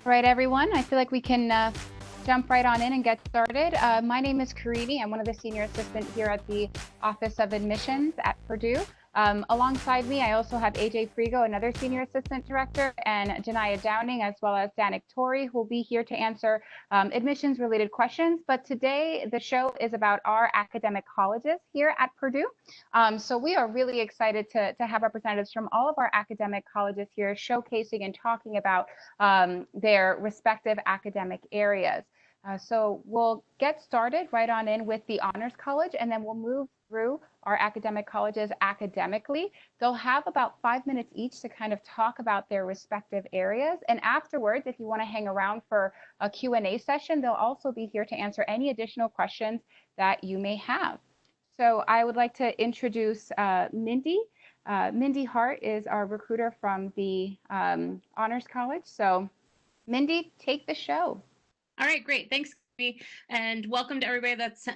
All right, everyone. I feel like we can jump right on in and get started. My name is Karini. I'm one of the senior assistants here at the Office of Admissions at Purdue. Alongside me, I also have AJ Frigo, another senior assistant director, and Janaya Downing, as well as Danik Tori, who will be here to answer admissions related questions. But today, the show is about our academic colleges here at Purdue. So we are really excited to have representatives from all of our academic colleges here showcasing and talking about their respective academic areas. So we'll get started right on in with the Honors College, and then we'll move through our academic colleges academically. They'll have about 5 minutes each to kind of talk about their respective areas. And afterwards, if you want to hang around for a Q&A session, they'll also be here to answer any additional questions that you may have. So I would like to introduce Mindy. Mindy Hart is our recruiter from the Honors College. So Mindy, take the show. All right, great. Thanks, Katie. And welcome to everybody that's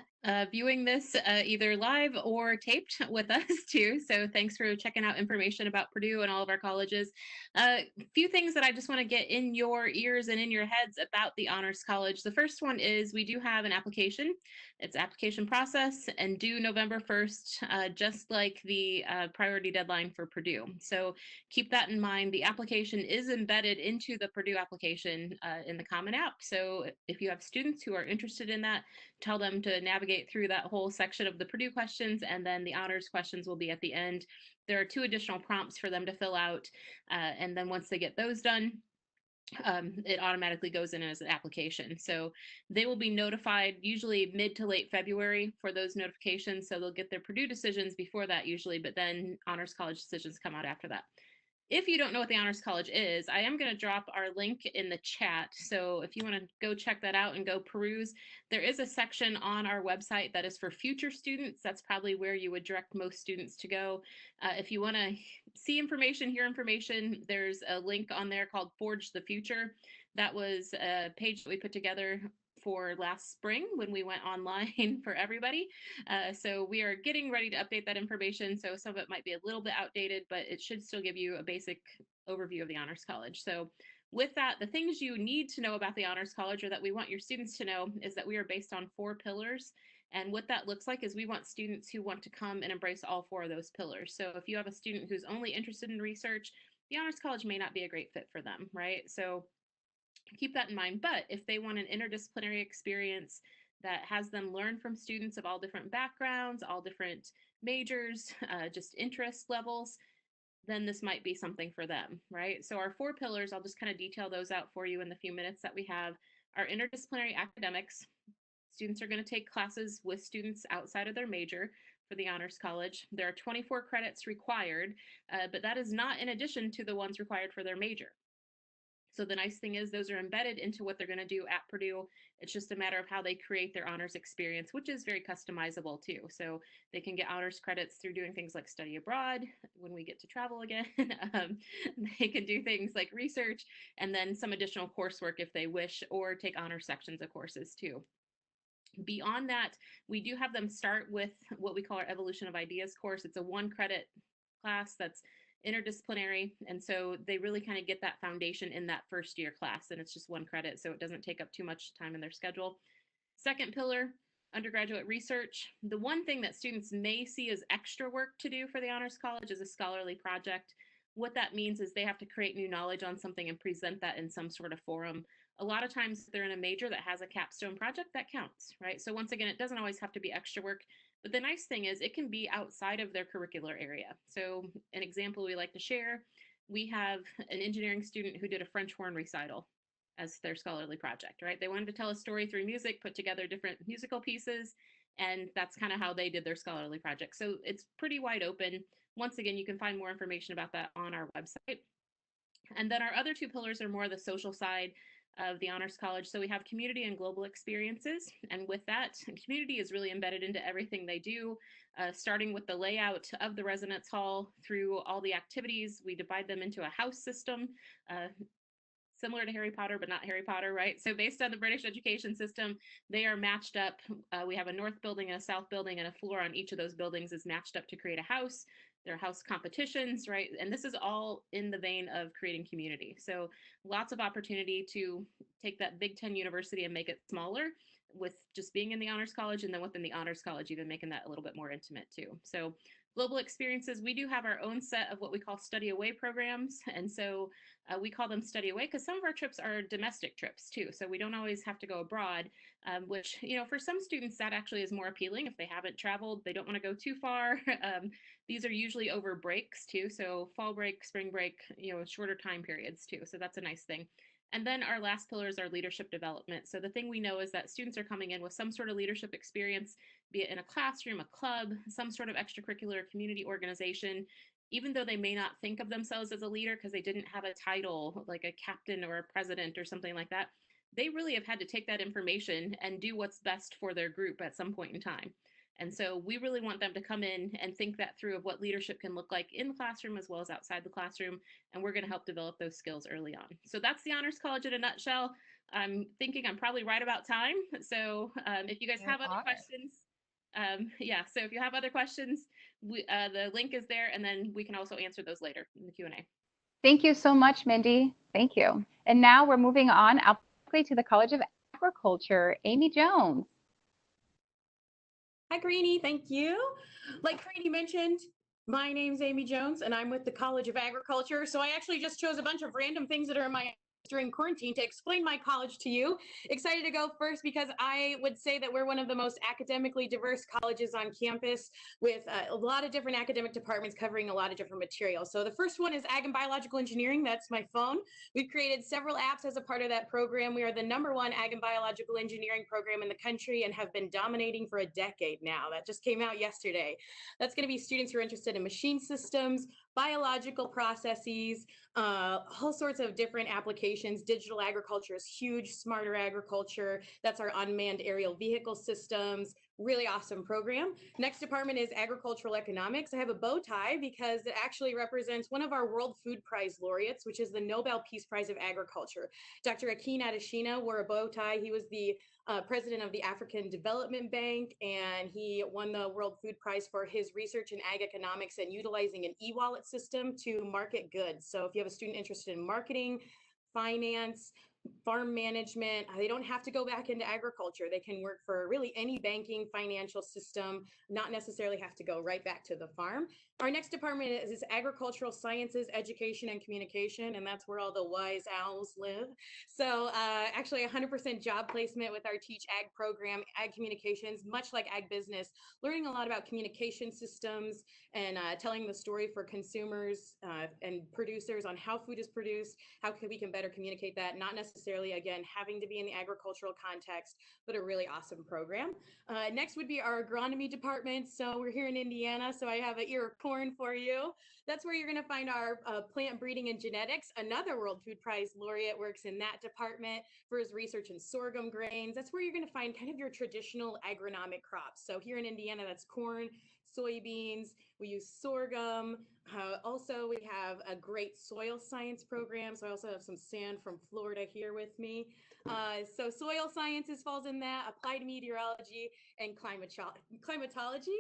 viewing this either live or taped with us too. So thanks for checking out information about Purdue and all of our colleges. A few things that I just want to get in your ears and in your heads about the Honors College. The first one is we do have an application. It's application process and due November 1st, just like the priority deadline for Purdue. So keep that in mind. The application is embedded into the Purdue application in the Common App. So if you have students who are interested in that, tell them to navigate through that whole section of the Purdue questions, and then the honors questions will be at the end. There are 2 additional prompts for them to fill out, and then once they get those done, it automatically goes in as an application. So they will be notified usually mid to late February for those notifications. So they'll get their Purdue decisions before that usually, but then Honors College decisions come out after that. If you don't know what the Honors College is, I am going to drop our link in the chat. So if you want to go check that out and go peruse, there is a section on our website that is for future students. That's probably where you would direct most students to go. If you want to see information, hear information, there's a link on there called Forge the Future. That was a page that we put together for last spring when we went online for everybody. So we are getting ready to update that information. So some of it might be a little bit outdated, but it should still give you a basic overview of the Honors College. So with that, the things you need to know about the Honors College, or that we want your students to know, is that we are based on 4 pillars. And what that looks like is we want students who want to come and embrace all 4 of those pillars. So if you have a student who's only interested in research, the Honors College may not be a great fit for them, right? So keep that in mind. But if they want an interdisciplinary experience that has them learn from students of all different backgrounds, all different majors, just interest levels, then this might be something for them, right? So our 4 pillars, I'll just kind of detail those out for you in the few minutes that we have. Our interdisciplinary academics. Students are going to take classes with students outside of their major for the Honors College. There are 24 credits required, but that is not in addition to the ones required for their major. So the nice thing is those are embedded into what they're going to do at Purdue. It's just a matter of how they create their honors experience, which is very customizable too. So they can get honors credits through doing things like study abroad when we get to travel again. They can do things like research and then some additional coursework if they wish, or take honor sections of courses too. Beyond that, we do have them start with what we call our Evolution of Ideas course. It's a 1 credit class that's interdisciplinary, and so they really kind of get that foundation in that first year class, and it's just 1 credit, so it doesn't take up too much time in their schedule. Second pillar, undergraduate research. The one thing that students may see as extra work to do for the Honors College is a scholarly project. What that means is they have to create new knowledge on something and present that in some sort of forum. A lot of times they're in a major that has a capstone project, that counts, right? So once again, it doesn't always have to be extra work, but the nice thing is it can be outside of their curricular area. So an example we like to share, we have an engineering student who did a French horn recital as their scholarly project, right? They wanted to tell a story through music, put together different musical pieces, and that's kind of how they did their scholarly project. So it's pretty wide open. Once again, you can find more information about that on our website. And then our other 2 pillars are more the social side of the Honors College. So we have community and global experiences. And with that, community is really embedded into everything they do, starting with the layout of the residence hall through all the activities. We divide them into a house system. Similar to Harry Potter, but not Harry Potter, right? So based on the British education system, they are matched up. We have a north building and a south building, and a floor on each of those buildings is matched up to create a house. their house competitions, right? And this is all in the vein of creating community. So lots of opportunity to take that Big Ten university and make it smaller with just being in the Honors College, and then within the Honors College, even making that a little bit more intimate too. So global experiences, we do have our own set of what we call study away programs. And so we call them study away because some of our trips are domestic trips too. So we don't always have to go abroad, which, you know, for some students, that actually is more appealing. If they haven't traveled, they don't want to go too far. These are usually over breaks too. So fall break, spring break, you know, shorter time periods too. So that's a nice thing. And then our last pillar is our leadership development. So the thing we know is that students are coming in with some sort of leadership experience, be it in a classroom, a club, some sort of extracurricular community organization, even though they may not think of themselves as a leader because they didn't have a title like a captain or a president or something like that. They really have had to take that information and do what's best for their group at some point in time. And so we really want them to come in and think that through of what leadership can look like in the classroom as well as outside the classroom. And we're going to help develop those skills early on. So that's the Honors College in a nutshell. I'm thinking I'm probably right about time. So if you guys You have other are. questions, yeah, so if you have other questions, the link is there, and then we can also answer those later in the Q&A. Thank you so much, Mindy. Thank you. And now we're moving on to the College of Agriculture. Amy Jones. Hi, Greenie. Thank you. Like Greenie mentioned, my name's Amy Jones, and I'm with the College of Agriculture. So I actually just chose a bunch of random things that are in my during quarantine to explain my college to you. Excited to go first because I would say that we're one of the most academically diverse colleges on campus with a lot of different academic departments covering a lot of different materials. So the first one is Ag and Biological Engineering. That's my phone. We've created several apps as a part of that program. We are the #1 Ag and Biological Engineering program in the country and have been dominating for a decade now. That just came out yesterday. That's going to be students who are interested in machine systems, biological processes, all sorts of different applications. Digital agriculture is huge, smarter agriculture. That's our unmanned aerial vehicle systems. Really awesome program. Next department is agricultural economics. I have a bow tie because it actually represents one of our World Food Prize laureates, which is the Nobel Peace Prize of Agriculture. Dr. Akin Adesina wore a bow tie. He was the president of the African Development Bank, and he won the World Food Prize for his research in ag economics and utilizing an e-wallet system to market goods. So if you have a student interested in marketing, finance, farm management, they don't have to go back into agriculture. They can work for really any banking financial system, not necessarily have to go right back to the farm. Our next department is agricultural sciences, education, and communication, and that's where all the wise owls live. So actually 100% job placement with our Teach Ag program, Ag Communications, much like Ag Business, learning a lot about communication systems and telling the story for consumers and producers on how food is produced, how we can better communicate that, not necessarily, again, having to be in the agricultural context, but a really awesome program. Next would be our agronomy department. So we're here in Indiana, so I have an ear of corn for you. That's where you're going to find our plant breeding and genetics. Another World Food Prize laureate works in that department for his research in sorghum grains. That's where you're going to find kind of your traditional agronomic crops. So here in Indiana, that's corn, soybeans, we use sorghum. Also, we have a great soil science program. So I also have some sand from Florida here with me. So soil sciences falls in that, applied meteorology, and climatology.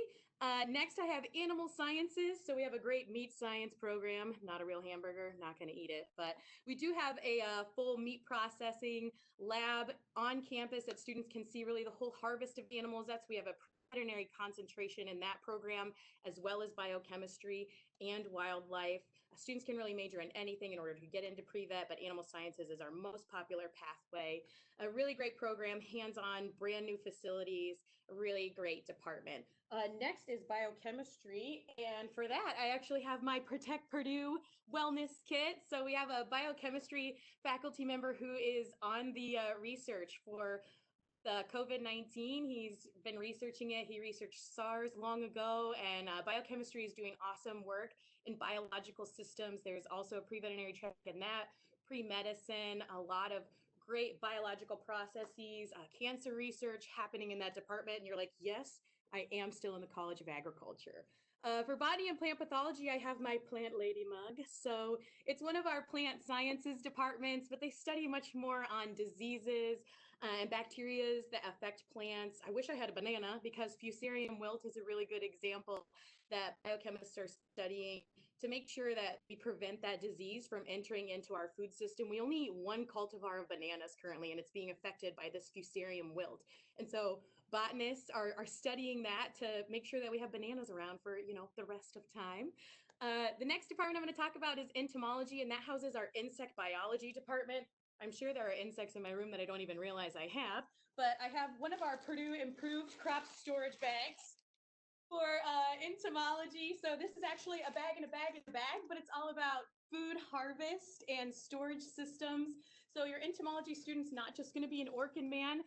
Next, I have animal sciences. So we have a great meat science program. Not a real hamburger, not going to eat it. But we do have a full meat processing lab on campus that students can see really the whole harvest of animals. We have a veterinary concentration in that program, as well as biochemistry and wildlife. Students can really major in anything in order to get into pre-vet, but animal sciences is our most popular pathway. A really great program, hands-on, brand new facilities, a really great department. Next is biochemistry, and for that, I actually have my Protect Purdue wellness kit. So we have a biochemistry faculty member who is on the research for the COVID-19. He's been researching it. He researched SARS long ago, and biochemistry is doing awesome work in biological systems. There's also a pre-veterinary track in that, pre-medicine, a lot of great biological processes, cancer research happening in that department. And you're like, yes, I am still in the College of Agriculture. For botany and plant pathology, I have my plant lady mug. So it's one of our plant sciences departments, but they study much more on diseases and bacteria that affect plants. I wish I had a banana because Fusarium wilt is a really good example that biochemists are studying to make sure that we prevent that disease from entering into our food system. We only eat one cultivar of bananas currently, and it's being affected by this Fusarium wilt. And so botanists are studying that to make sure that we have bananas around for, the rest of time. The next department I'm going to talk about is entomology, and that houses our insect biology department. I'm sure there are insects in my room that I don't even realize I have, but I have one of our Purdue improved crop storage bags for entomology. So this is actually a bag in a bag in a bag, but it's all about food harvest and storage systems. So your entomology students not just going to be an orchid man.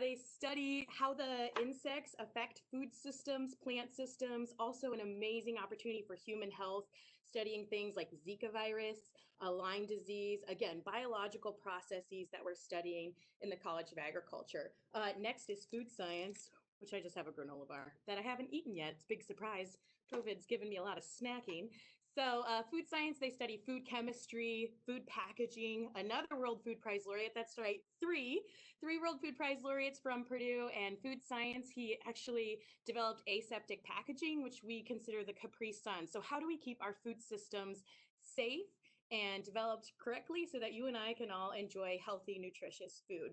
They study how the insects affect food systems, plant systems, also an amazing opportunity for human health, studying things like Zika virus, Lyme disease, again, biological processes that we're studying in the College of Agriculture. Next is food science, which I just have a granola bar that I haven't eaten yet. It's a big surprise. COVID's given me a lot of snacking. So food science, they study food chemistry, food packaging, another World Food Prize laureate. That's right, three World Food Prize laureates from Purdue. And food science, he actually developed aseptic packaging, which we consider the Capri Sun. So how do we keep our food systems safe and developed correctly so that you and I can all enjoy healthy, nutritious food?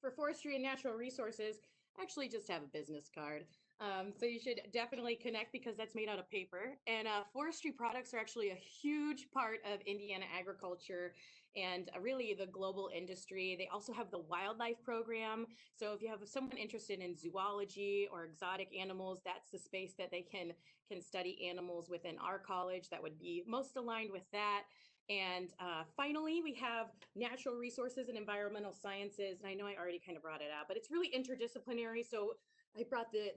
For forestry and natural resources, actually just have a business card. So you should definitely connect because that's made out of paper. And forestry products are actually a huge part of Indiana agriculture and really the global industry. They also have the wildlife program. So if you have someone interested in zoology or exotic animals, that's the space that they can study animals within our college. That would be most aligned with that. And finally, we have natural resources and environmental sciences. And I know I already kind of brought it up, but it's really interdisciplinary. So I brought the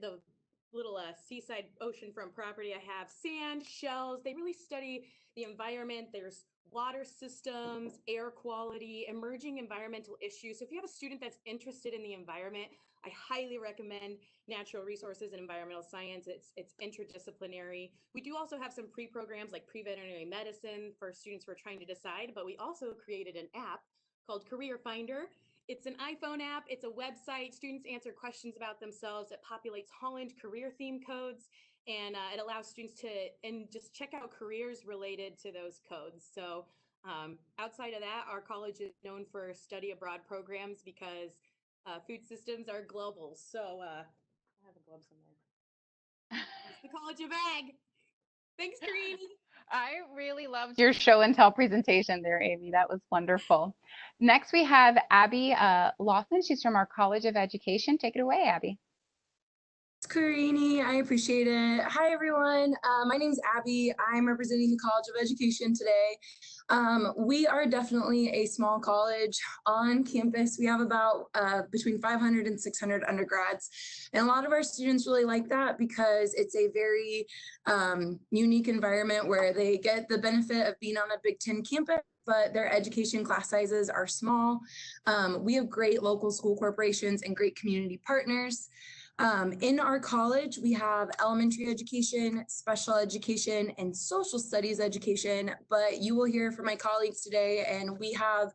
little seaside oceanfront property. I have sand, shells. They really study the environment. There's water systems, air quality, emerging environmental issues. So if you have a student that's interested in the environment, I highly recommend natural resources and environmental science. It's interdisciplinary. We do also have some pre-programs like pre-veterinary medicine for students who are trying to decide, but we also created an app called Career Finder. It's an iPhone app. It's a website. Students answer questions about themselves. It populates Holland career theme codes, and it allows students to just check out careers related to those codes. So outside of that, our college is known for study abroad programs because food systems are global. So I have a glove somewhere. It's the College of Ag. Thanks, Karini. I really loved your show and tell presentation there, Amy. That was wonderful. Next, we have Abby Laughlin. She's from our College of Education. Take it away, Abby. Karini, I appreciate it. Hi, everyone. My name's Abby. I'm representing the College of Education today. We are definitely a small college on campus. We have about between 500 and 600 undergrads. And a lot of our students really like that because it's a very unique environment where they get the benefit of being on a Big Ten campus, but their education class sizes are small. We have great local school corporations and great community partners. In our college, we have elementary education, special education, and social studies education, but you will hear from my colleagues today, and we have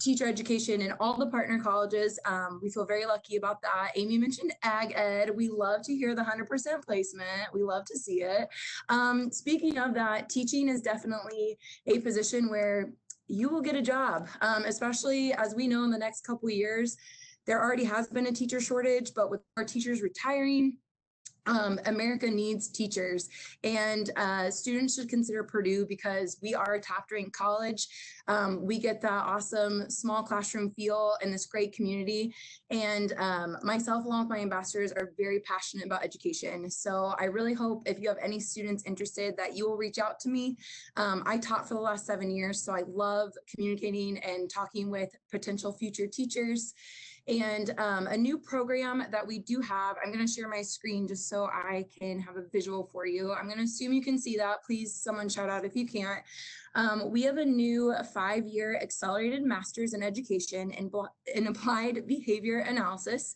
teacher education in all the partner colleges. We feel very lucky about that. Amy mentioned Ag Ed. We love to hear the 100% placement. We love to see it. Speaking of that, teaching is definitely a position where you will get a job, especially as we know in the next couple of years. There already has been a teacher shortage, but with our teachers retiring, America needs teachers, and students should consider Purdue because we are a top-ranked college. We get that awesome small classroom feel in this great community, and myself along with my ambassadors are very passionate about education. So I really hope if you have any students interested that you will reach out to me. I taught for the last 7 years, so I love communicating and talking with potential future teachers. And a new program that we do have, I'm going to share my screen just so I can have a visual for you. I'm going to assume you can see that. Please, someone shout out if you can't. We have a new 5-year accelerated master's in education in applied behavior analysis.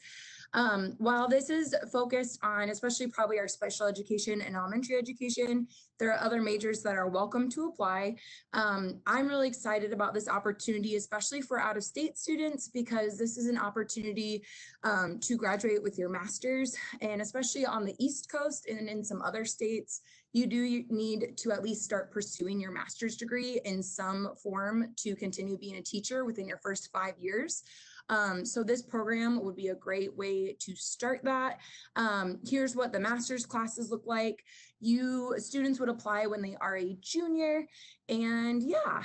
While this is focused on especially probably our special education and elementary education, there are other majors that are welcome to apply. I'm really excited about this opportunity, especially for out-of-state students, because this is an opportunity to graduate with your master's, and especially on the East Coast and in some other states, you do need to at least start pursuing your master's degree in some form to continue being a teacher within your first 5 years. So this program would be a great way to start that. Here's what the master's classes look like. Students would apply when they are a junior, and yeah,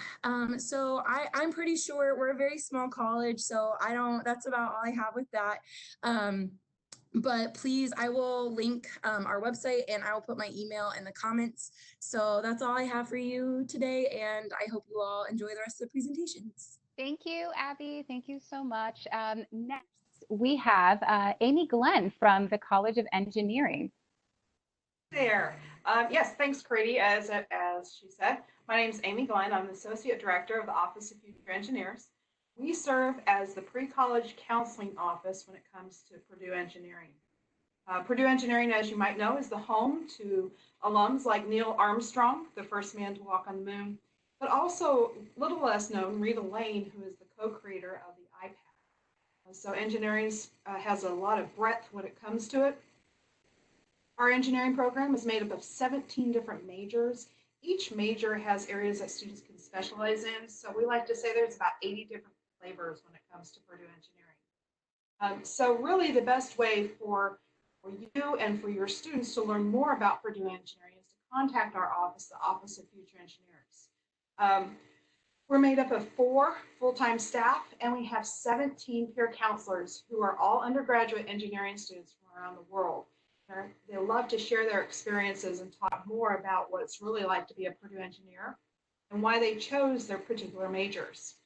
so I'm pretty sure we're a very small college, so that's about all I have with that. But please, I will link our website, and I will put my email in the comments. So that's all I have for you today, and I hope you all enjoy the rest of the presentations. Thank you, Abby. Thank you so much. Next, we have Amy Glenn from the College of Engineering. There. Yes, thanks, Grady. As she said, my name is Amy Glenn. I'm the Associate Director of the Office of Future Engineers. We serve as the pre-college counseling office when it comes to Purdue Engineering. Purdue Engineering, as you might know, is the home to alums like Neil Armstrong, the first man to walk on the moon, but also, little less known, Rita Lane, who is the co-creator of the iPad. So engineering has a lot of breadth when it comes to it. Our engineering program is made up of 17 different majors. Each major has areas that students can specialize in. So we like to say there's about 80 different flavors when it comes to Purdue Engineering. So really the best way for you and for your students to learn more about Purdue Engineering is to contact our office, the Office of Future Engineers. We're made up of 4 full-time staff, and we have 17 peer counselors who are all undergraduate engineering students from around the world. They love to share their experiences and talk more about what it's really like to be a Purdue engineer and why they chose their particular majors.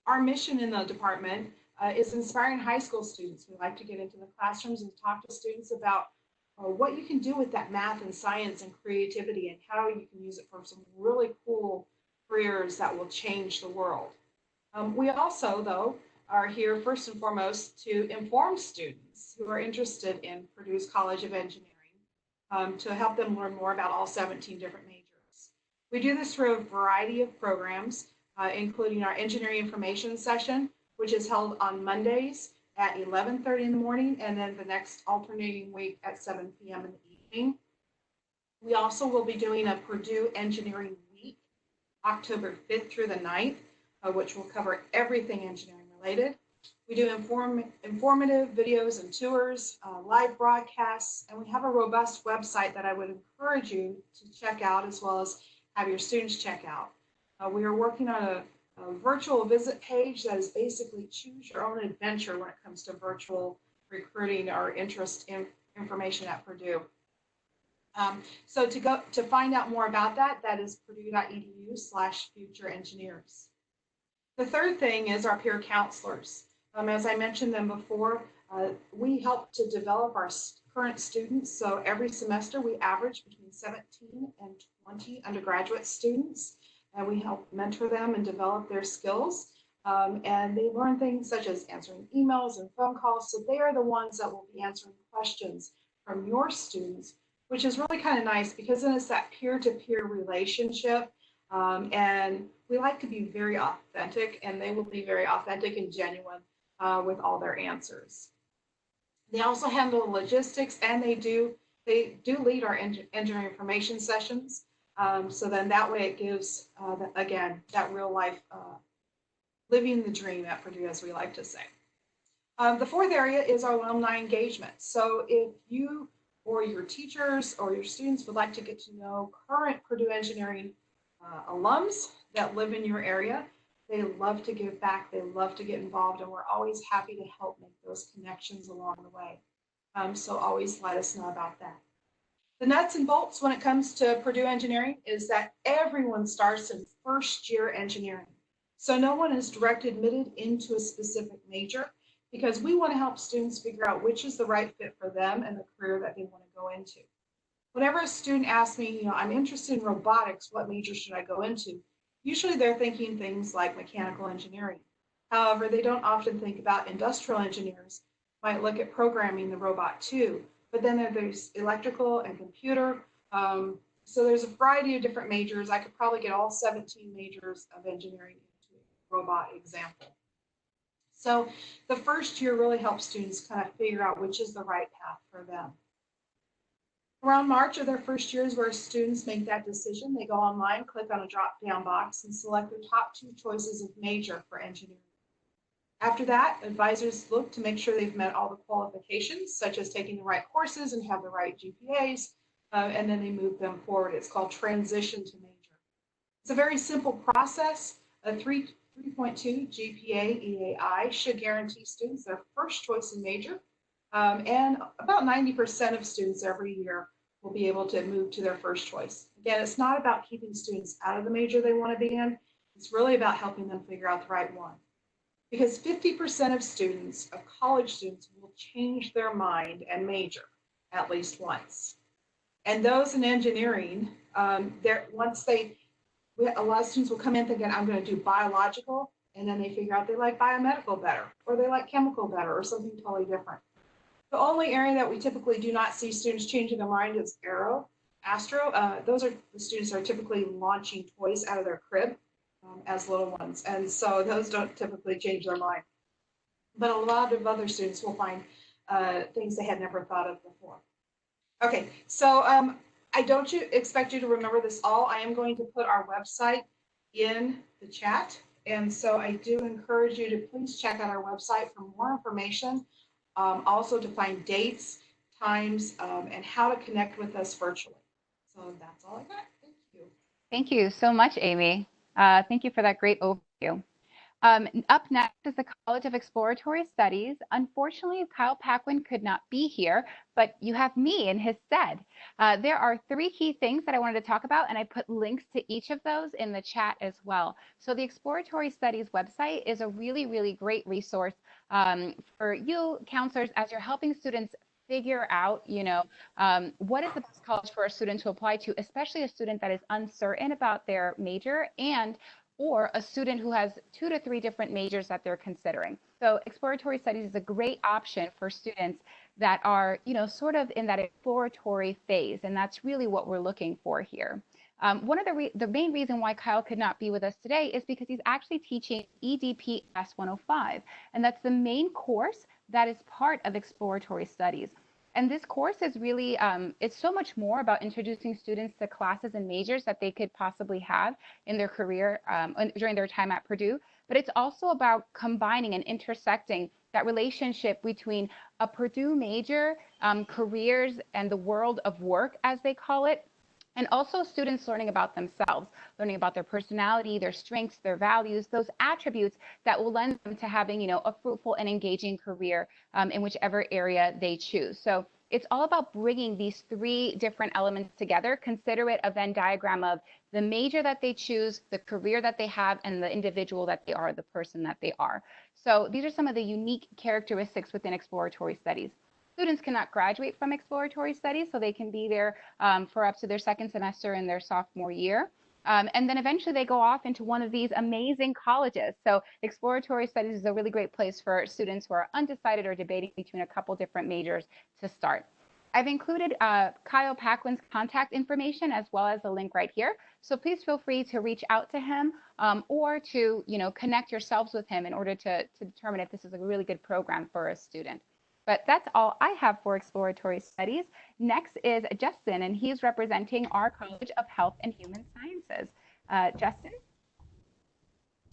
Our mission in the department is inspiring high school students. We like to get into the classrooms and talk to students about what you can do with that math and science and creativity and how you can use it for some really cool careers that will change the world. We also, though, are here first and foremost to inform students who are interested in Purdue's College of Engineering to help them learn more about all 17 different majors. We do this through a variety of programs, including our engineering information session, which is held on Mondays at 11:30 in the morning, and then the next alternating week at 7 p.m. in the evening. We also will be doing a Purdue Engineering Week, October 5th through the 9th, which will cover everything engineering related. We do informative videos and tours, live broadcasts, and we have a robust website that I would encourage you to check out, as well as have your students check out. We are working on a virtual visit page that is basically choose your own adventure when it comes to virtual recruiting or interest in information at Purdue. So to find out more about that, that is purdue.edu/futureengineers. The third thing is our peer counselors. As I mentioned them before, we help to develop our current students. So every semester we average between 17 and 20 undergraduate students, and we help mentor them and develop their skills. And they learn things such as answering emails and phone calls. So they are the ones that will be answering questions from your students, which is really kind of nice because then it's that peer-to-peer relationship. And we like to be very authentic, and they will be very authentic and genuine with all their answers. They also handle logistics, and they do lead our engineering information sessions. So then that way it gives, again, that real life living the dream at Purdue, as we like to say. The fourth area is our alumni engagement. So if you or your teachers or your students would like to get to know current Purdue engineering alums that live in your area, they love to give back, they love to get involved, and we're always happy to help make those connections along the way. So always let us know about that. The nuts and bolts when it comes to Purdue engineering is that everyone starts in first year engineering. So no one is direct admitted into a specific major because we want to help students figure out which is the right fit for them and the career that they want to go into. Whenever a student asks me, I'm interested in robotics, what major should I go into? Usually they're thinking things like mechanical engineering. However, they don't often think about industrial engineers might look at programming the robot too. But then there's electrical and computer. So there's a variety of different majors. I could probably get all 17 majors of engineering into a robot example. So the first year really helps students kind of figure out which is the right path for them. Around March of their first year is where students make that decision. They go online, click on a drop-down box, and select their top 2 choices of major for engineering. After that, advisors look to make sure they've met all the qualifications, such as taking the right courses and have the right GPAs, and then they move them forward. It's called transition to major. It's a very simple process. A 3.2 GPA EAI should guarantee students their first choice in major, and about 90% of students every year will be able to move to their first choice. Again, it's not about keeping students out of the major they want to be in. It's really about helping them figure out the right one. Because 50% of students, of college students, will change their mind and major at least once. And those in engineering, a lot of students will come in thinking, I'm going to do biological, and then they figure out they like biomedical better, or they like chemical better, or something totally different. The only area that we typically do not see students changing their mind is astro. Those are the students that are typically launching toys out of their crib as little ones. And so those don't typically change their mind. But a lot of other students will find things they had never thought of before. Okay, so I don't expect you to remember this all. I am going to put our website in the chat. And so I do encourage you to please check out our website for more information. Also to find dates, times, and how to connect with us virtually. So that's all I got. Thank you. Thank you so much, Amy. Thank you for that great overview. Up next is the College of Exploratory Studies. Unfortunately, Kyle Paquin could not be here, but you have me in his stead. There are 3 key things that I wanted to talk about, and I put links to each of those in the chat as well. So the Exploratory Studies website is a really, really great resource for you counselors as you're helping students figure out, what is the best college for a student to apply to, especially a student that is uncertain about their major or a student who has 2 to 3 different majors that they're considering. So exploratory studies is a great option for students that are, sort of in that exploratory phase. And that's really what we're looking for here. One of the main reason why Kyle could not be with us today is because he's actually teaching EDP S105. And that's the main course that is part of exploratory studies. And this course is really, it's so much more about introducing students to classes and majors that they could possibly have in their career during their time at Purdue. But it's also about combining and intersecting that relationship between a Purdue major, careers, and the world of work, as they call it, and also students learning about themselves, learning about their personality, their strengths, their values, those attributes that will lend them to having, a fruitful and engaging career in whichever area they choose. So it's all about bringing these 3 different elements together. Consider it a Venn diagram of the major that they choose, the career that they have, and the individual that they are, the person that they are. So these are some of the unique characteristics within exploratory studies. Students cannot graduate from exploratory studies, so they can be there for up to their 2nd semester in their sophomore year. And then eventually they go off into one of these amazing colleges. So exploratory studies is a really great place for students who are undecided or debating between a couple different majors to start. I've included Kyle Paquin's contact information as well as a link right here. So please feel free to reach out to him or to connect yourselves with him in order to determine if this is a really good program for a student. But that's all I have for exploratory studies. Next is Justin, and he's representing our College of Health and Human Sciences. Justin?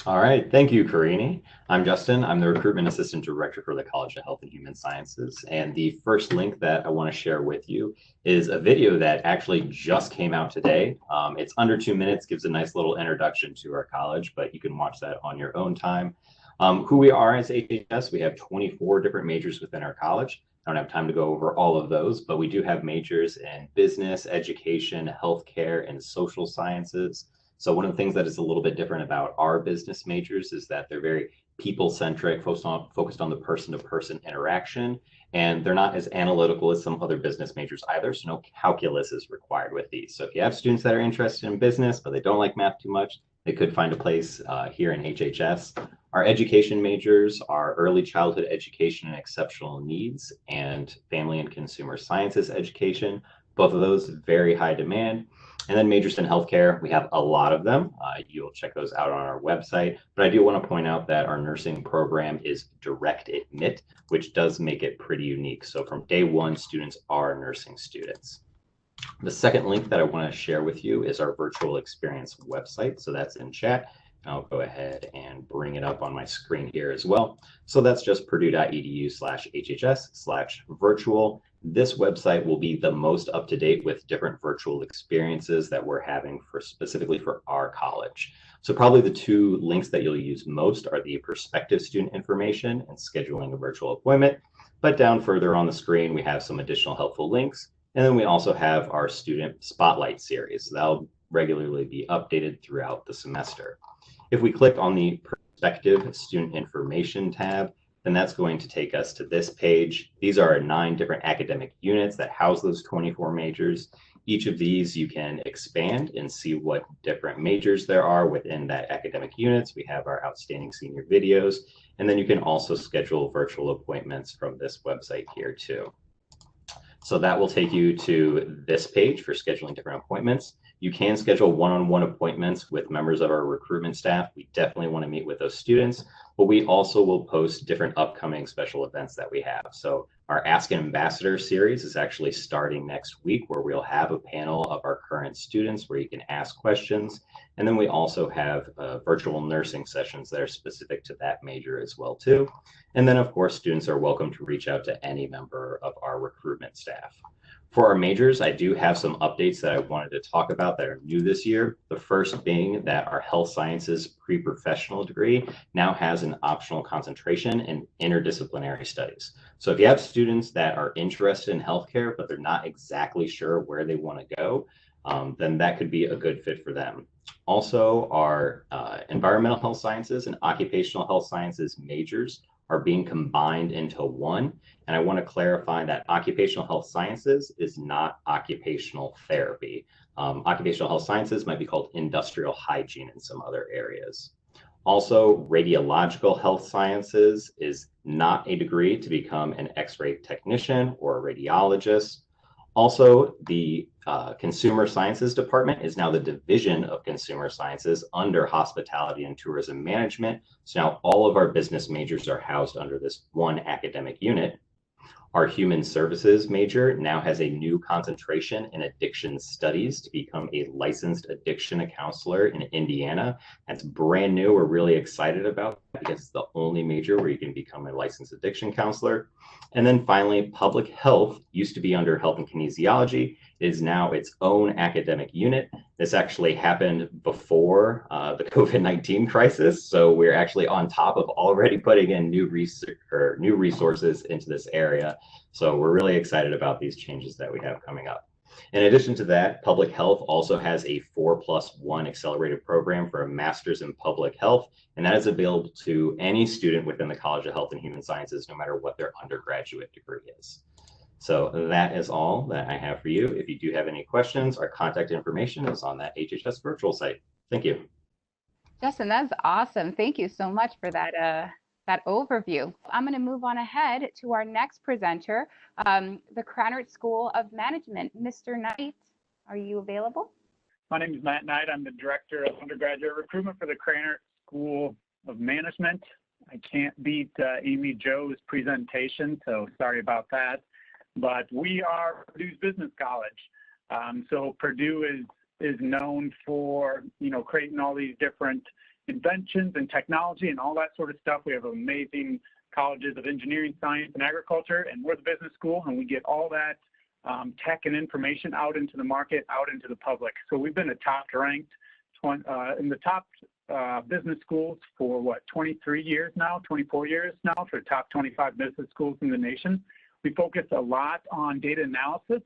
All right, thank you, Karini. I'm Justin. I'm the Recruitment Assistant Director for the College of Health and Human Sciences. And the first link that I want to share with you is a video that actually just came out today. It's under 2 minutes, gives a nice little introduction to our college, but you can watch that on your own time. Who we are as HHS, we have 24 different majors within our college. I don't have time to go over all of those, but we do have majors in business, education, healthcare, and social sciences. So one of the things that is a little bit different about our business majors is that they're very people-centric, focused on the person-to-person interaction, and they're not as analytical as some other business majors either, so no calculus is required with these. So if you have students that are interested in business, but they don't like math too much, they could find a place here in HHS. Our education majors are early childhood education and exceptional needs and family and consumer sciences education. Both of those very high demand. And then majors in healthcare, we have a lot of them. You'll check those out on our website. But I do want to point out that our nursing program is direct admit, which does make it pretty unique. So from day one, students are nursing students. The second link that I want to share with you is our virtual experience website. So that's in chat. I'll go ahead and bring it up on my screen here as well. So that's just purdue.edu/HHS/virtual. This website will be the most up to date with different virtual experiences that we're having for specifically for our college. So probably the two links that you'll use most are the prospective student information and scheduling a virtual appointment. But down further on the screen, we have some additional helpful links. And then we also have our student spotlight series. That'll regularly be updated throughout the semester. If we click on the prospective student information tab, then that's going to take us to this page. These are 9 different academic units that house those 24 majors. Each of these you can expand and see what different majors there are within that academic units. We have our outstanding senior videos, and then you can also schedule virtual appointments from this website here too. So that will take you to this page for scheduling different appointments. You can schedule one-on-one appointments with members of our recruitment staff. We definitely want to meet with those students, but we also will post different upcoming special events that we have. So our Ask an Ambassador series is actually starting next week, where we'll have a panel of our current students where you can ask questions. And then we also have virtual nursing sessions that are specific to that major as well too. And then of course, students are welcome to reach out to any member of our recruitment staff. For our majors, I do have some updates that I wanted to talk about that are new this year. The first being that our health sciences pre-professional degree now has an optional concentration in interdisciplinary studies. So if you have students that are interested in healthcare, but they're not exactly sure where they want to go, then that could be a good fit for them. Also, our environmental health sciences and occupational health sciences majors are being combined into one. And I want to clarify that occupational health sciences is not occupational therapy. Occupational health sciences might be called industrial hygiene in some other areas. Also, radiological health sciences is not a degree to become an X-ray technician or a radiologist. Also, the Consumer Sciences Department is now the Division of Consumer Sciences under Hospitality and Tourism Management. So now all of our business majors are housed under this one academic unit. Our Human Services major now has a new concentration in addiction studies to become a licensed addiction counselor in Indiana. That's brand new. We're really excited about that because it's the only major where you can become a licensed addiction counselor. And then finally, public health used to be under health and kinesiology. It is now its own academic unit. This actually happened before the COVID-19 crisis. So we're actually on top of already putting in new resources into this area. So we're really excited about these changes that we have coming up. In addition to that, public health also has a 4+1 accelerated program for a master's in public health, and that is available to any student within the College of Health and Human Sciences, no matter what their undergraduate degree is. So that is all that I have for you. If you do have any questions, our contact information is on that HHS virtual site. Thank you. Justin, that's awesome. Thank you so much for that overview. I'm going to move on ahead to our next presenter, the Krannert School of Management. Mr. Knight, are you available? My name is Matt Knight. I'm the Director of Undergraduate Recruitment for the Krannert School of Management. I can't beat Amy Jo's presentation, so sorry about that. But we are Purdue's business college. So Purdue is known for, creating all these different inventions and technology and all that sort of stuff. We have amazing colleges of engineering, science, and agriculture, and we're the business school, and we get all that tech and information out into the market, out into the public. So we've been a top ranked in the top business schools for 23 years now, 24 years now, for top 25 business schools in the nation. We focus a lot on data analysis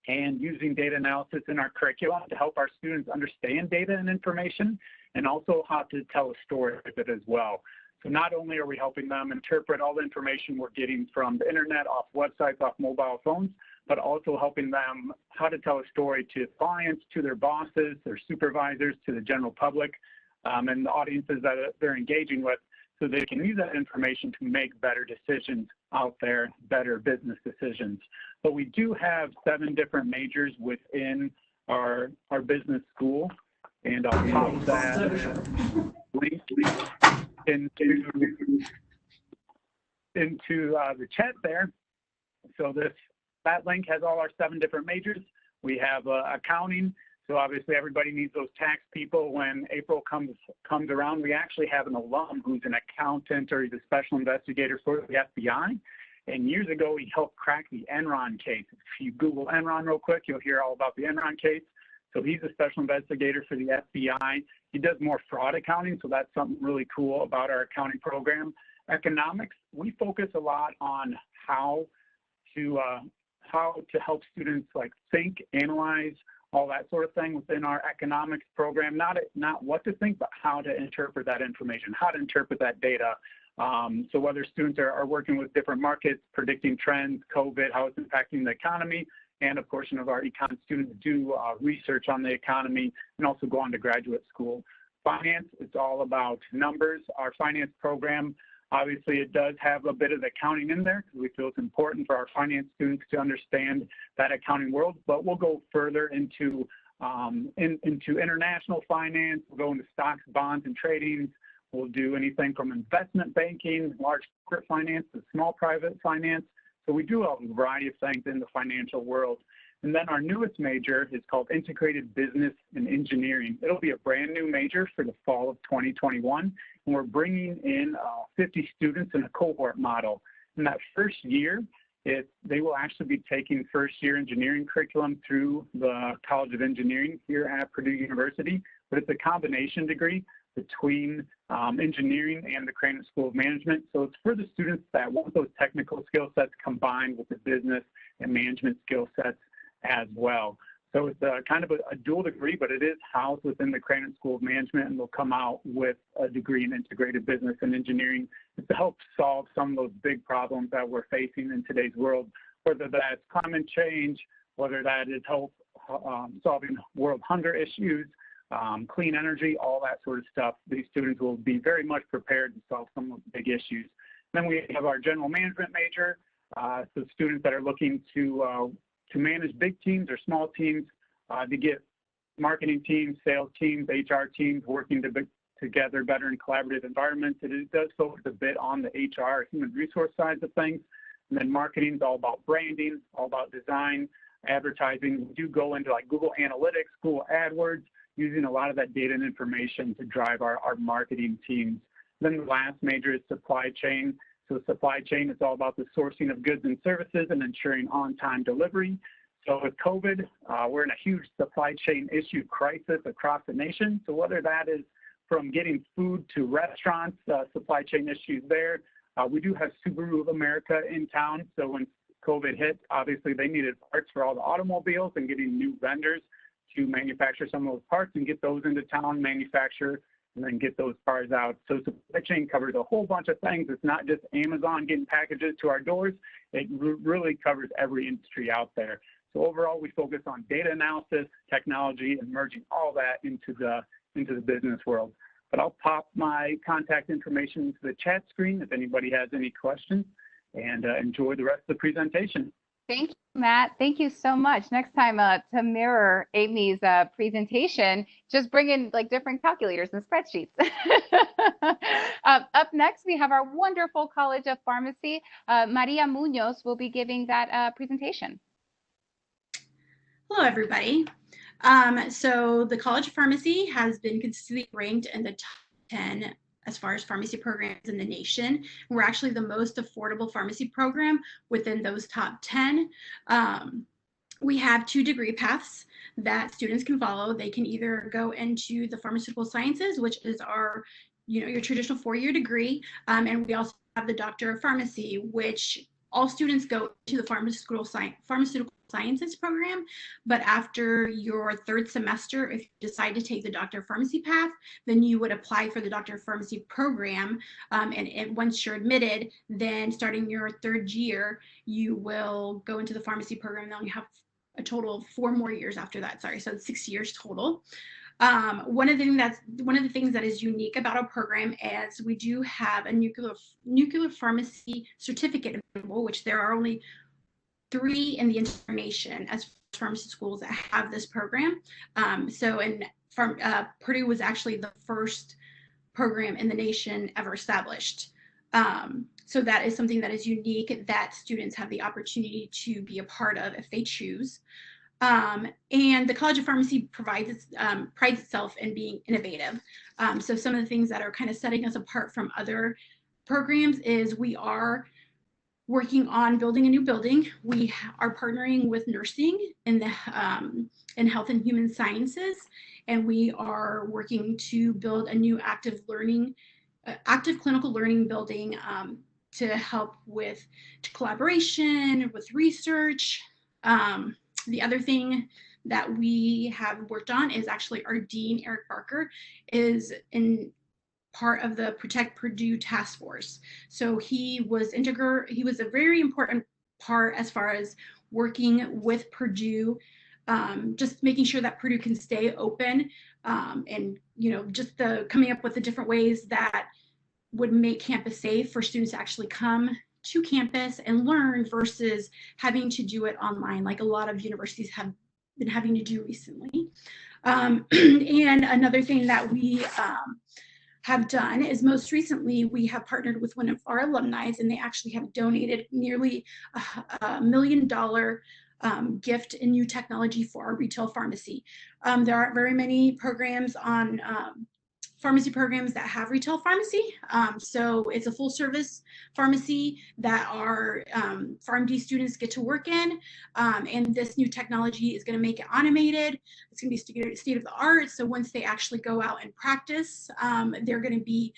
and using data analysis in our curriculum to help our students understand data and information, and also how to tell a story with it as well. So not only are we helping them interpret all the information we're getting from the internet, off websites, off mobile phones, but also helping them how to tell a story to clients, to their bosses, their supervisors, to the general public, and the audiences that they're engaging with, so they can use that information to make better decisions out there, better business decisions. But we do have 7 different majors within our business school, and I'll pop that link into the chat there. So that link has all our 7 different majors. We have accounting. So obviously everybody needs those tax people. When April comes around, we actually have an alum who's an accountant, or he's a special investigator for the FBI. And years ago, he helped crack the Enron case. If you Google Enron real quick, you'll hear all about the Enron case. So he's a special investigator for the FBI. He does more fraud accounting, so that's something really cool about our accounting program. Economics, we focus a lot on how to help students like think, analyze, all that sort of thing within our economics program. Not what to think, but how to interpret that information, how to interpret that data. So whether students are working with different markets, predicting trends, COVID, how it's impacting the economy, and a portion of our econ students do research on the economy and also go on to graduate school. Finance, it's all about numbers. Our finance program, obviously, it does have a bit of accounting in there because we feel it's important for our finance students to understand that accounting world. But we'll go further into international finance. We'll go into stocks, bonds, and tradings. We'll do anything from investment banking, large corporate finance, to small private finance. So we do a variety of things in the financial world. And then our newest major is called Integrated Business and Engineering. It'll be a brand new major for the fall of 2021. And we're bringing in 50 students in a cohort model. In that first year, they will actually be taking first-year engineering curriculum through the College of Engineering here at Purdue University. But it's a combination degree between engineering and the Craner School of Management. So it's for the students that want those technical skill sets combined with the business and management skill sets as well. So it's kind of a dual degree, but it is housed within the Craner School of Management, and they'll come out with a degree in integrated business and engineering to help solve some of those big problems that we're facing in today's world, whether that's climate change, whether that is help solving world hunger issues, clean energy, all that sort of stuff. These students will be very much prepared to solve some of the big issues. Then we have our general management major, so students that are looking to manage big teams or small teams, to get marketing teams, sales teams, HR teams working together better in collaborative environments. It does focus a bit on the HR, human resource side of things. And then marketing is all about branding, all about design, advertising. We do go into like Google Analytics, Google AdWords, using a lot of that data and information to drive our marketing teams. Then the last major is supply chain. So supply chain is all about the sourcing of goods and services and ensuring on-time delivery. So with COVID, we're in a huge supply chain issue crisis across the nation. So whether that is from getting food to restaurants, supply chain issues there. We do have Subaru of America in town. So when COVID hit, obviously they needed parts for all the automobiles, and getting new vendors to manufacture some of those parts and get those into town, manufacture, and then get those cars out. So supply chain covers a whole bunch of things. It's not just Amazon getting packages to our doors. It really covers every industry out there. So overall, we focus on data analysis, technology, and merging all that into the business world. But I'll pop my contact information into the chat screen if anybody has any questions, and enjoy the rest of the presentation. Thank you, Matt. Thank you so much. Next time to mirror Amy's presentation, just bring in like different calculators and spreadsheets. Up next, we have our wonderful College of Pharmacy. Maria Munoz will be giving that presentation. Hello, everybody. So the College of Pharmacy has been consistently ranked in the top 10 as far as pharmacy programs in the nation. We're actually the most affordable pharmacy program within those top 10. We have 2 degree paths that students can follow. They can either go into the pharmaceutical sciences, which is our, your traditional 4-year degree. And we also have the Doctor of Pharmacy, which all students go to the pharmaceutical sciences program, but after your third semester, if you decide to take the doctor of pharmacy path, then you would apply for the doctor of pharmacy program. And once you're admitted, then starting your third year, you will go into the pharmacy program. Then you have a total of 4 more years after that. Sorry, so it's 6 years total. One of the things that is unique about our program is we do have a nuclear pharmacy certificate available, which there are only 3 in the entire nation as pharmacy schools that have this program. Purdue was actually the first program in the nation ever established. So that is something that is unique that students have the opportunity to be a part of if they choose. And the College of Pharmacy prides itself in being innovative. So some of the things that are kind of setting us apart from other programs is we are working on building a new building. We are partnering with nursing in the in health and human sciences, and we are working to build a new active clinical learning building to help with collaboration, with research. The other thing that we have worked on is actually our dean, Eric Barker, is in part of the Protect Purdue task force. So he was a very important part as far as working with Purdue, just making sure that Purdue can stay open, and just coming up with the different ways that would make campus safe for students to actually come to campus and learn versus having to do it online, like a lot of universities have been having to do recently. And another thing that we have done is most recently we have partnered with one of our alumni, and they actually have donated nearly $1 million gift in new technology for our retail pharmacy. There aren't very many programs on pharmacy programs that have retail pharmacy. So it's a full service pharmacy that our PharmD students get to work in. And this new technology is going to make it automated. It's going to be state of the art. So once they actually go out and practice, they're going to be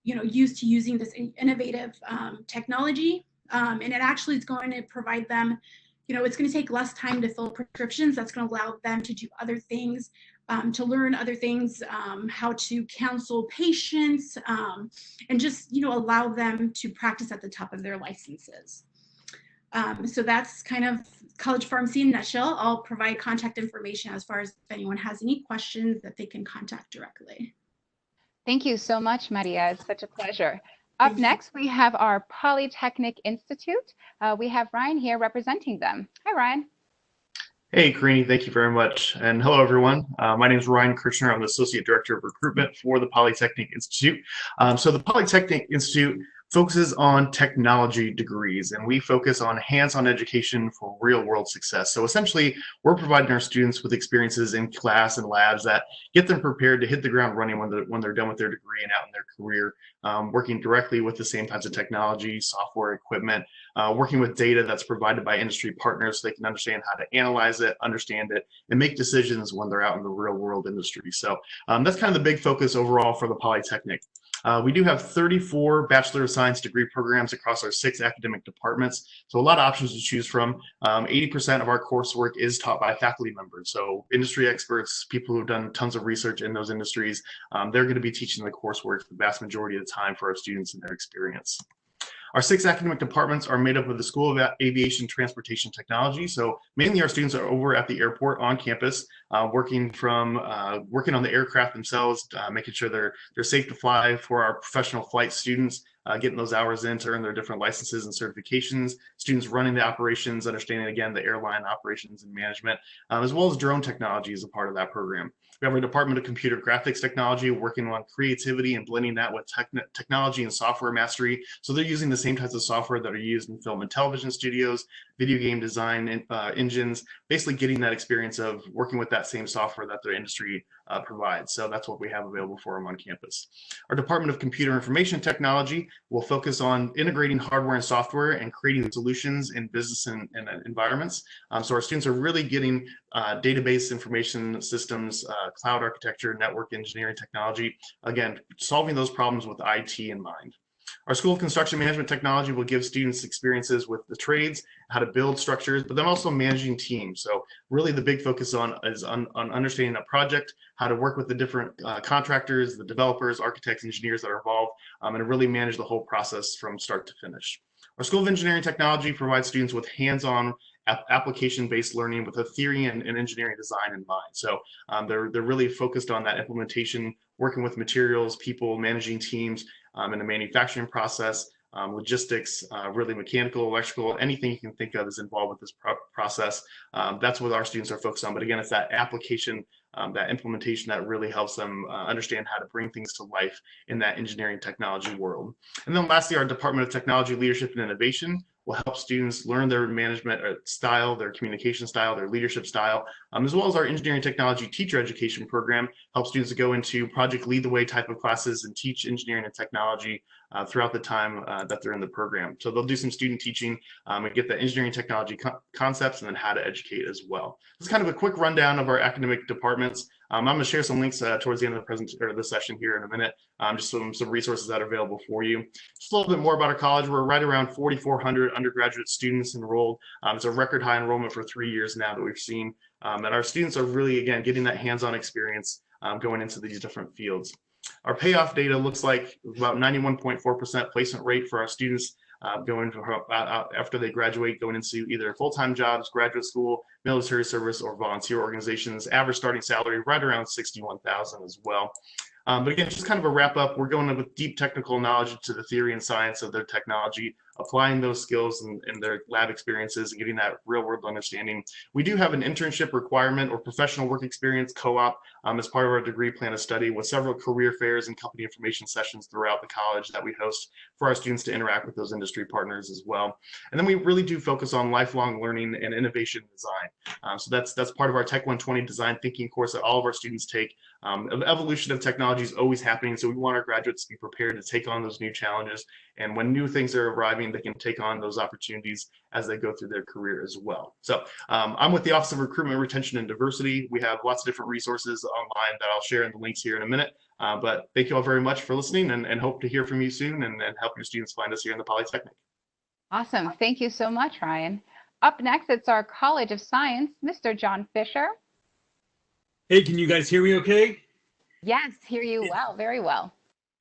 used to using this innovative technology. And it actually is going to provide them, it's going to take less time to fill prescriptions. That's going to allow them to do other things, to learn other things, how to counsel patients, and just allow them to practice at the top of their licenses. So that's kind of College Pharmacy in a nutshell. I'll provide contact information as far as if anyone has any questions that they can contact directly. Thank you so much, Maria. It's such a pleasure. Up next, we have our Polytechnic Institute. We have Ryan here representing them. Hi, Ryan. Hey, Karini, thank you very much. And hello, everyone. My name is Ryan Kirchner. I'm the Associate Director of Recruitment for the Polytechnic Institute. So the Polytechnic Institute focuses on technology degrees, and we focus on hands-on education for real-world success. So essentially, we're providing our students with experiences in class and labs that get them prepared to hit the ground running when they're done with their degree and out in their career, working directly with the same kinds of technology, software, equipment, working with data that's provided by industry partners so they can understand how to analyze it, understand it, and make decisions when they're out in the real-world industry. So that's kind of the big focus overall for the Polytechnic. We do have 34 Bachelor of Science degree programs across our 6 academic departments, so a lot of options to choose from. 80% of our coursework is taught by faculty members, so industry experts, people who've done tons of research in those industries, they're going to be teaching the coursework the vast majority of the time for our students and their experience. Our 6 academic departments are made up of the School of Aviation Transportation Technology. So mainly our students are over at the airport on campus, working on the aircraft themselves, making sure they're safe to fly for our professional flight students, getting those hours in to earn their different licenses and certifications, students running the operations, understanding, again, the airline operations and management, as well as drone technology as a part of that program. We have our Department of Computer Graphics Technology working on creativity and blending that with technology and software mastery. So they're using the same types of software that are used in film and television studios, video game design engines, basically getting that experience of working with that same software that their industry provides. So that's what we have available for them on campus. Our Department of Computer Information Technology will focus on integrating hardware and software and creating solutions in business and environments. So our students are really getting database information systems, cloud architecture, network engineering technology, again, solving those problems with IT in mind. Our School of Construction Management Technology will give students experiences with the trades, how to build structures, but then also managing teams. So really the big focus is on understanding a project, how to work with the different contractors, the developers, architects, engineers that are involved, and really manage the whole process from start to finish. Our School of Engineering Technology provides students with hands-on application-based learning with a theory and engineering design in mind. So they're really focused on that implementation, working with materials, people, managing teams, in the manufacturing process, logistics, really mechanical, electrical, anything you can think of is involved with this process. That's what our students are focused on. But again, it's that application, that implementation that really helps them understand how to bring things to life in that engineering technology world. And then lastly, our Department of Technology, Leadership, and Innovation will help students learn their management style, their communication style, their leadership style, as well as our engineering technology teacher education program helps students to go into project lead the way type of classes and teach engineering and technology throughout the time that they're in the program. So they'll do some student teaching and get the engineering technology concepts and then how to educate as well. This is kind of a quick rundown of our academic departments. I'm going to share some links towards the end of the session here in a minute, just some resources that are available for you. Just a little bit more about our college. We're right around 4,400 undergraduate students enrolled. It's a record high enrollment for 3 years now that we've seen. And our students are really, again, getting that hands-on experience going into these different fields. Our payoff data looks like about 91.4% placement rate for our students going after they graduate, going into either full-time jobs, graduate school, military service, or volunteer organizations. Average starting salary right around $61,000 as well. But again, just kind of a wrap up, we're going with deep technical knowledge to the theory and science of their technology, applying those skills in their lab experiences and getting that real world understanding. We do have an internship requirement or professional work experience co-op as part of our degree plan of study with several career fairs and company information sessions throughout the college that we host for our students to interact with those industry partners as well. And then we really do focus on lifelong learning and innovation design. So that's part of our Tech 120 design thinking course that all of our students take. Evolution of technology is always happening, so we want our graduates to be prepared to take on those new challenges. And when new things are arriving, they can take on those opportunities as they go through their career as well. So I'm with the Office of Recruitment, Retention, and Diversity. We have lots of different resources online that I'll share in the links here in a minute. But thank you all very much for listening and hope to hear from you soon and help your students find us here in the Polytechnic. Awesome. Thank you so much, Ryan. Up next, it's our College of Science, Mr. John Fisher. Hey, can you guys hear me okay? Yes, hear you well, very well.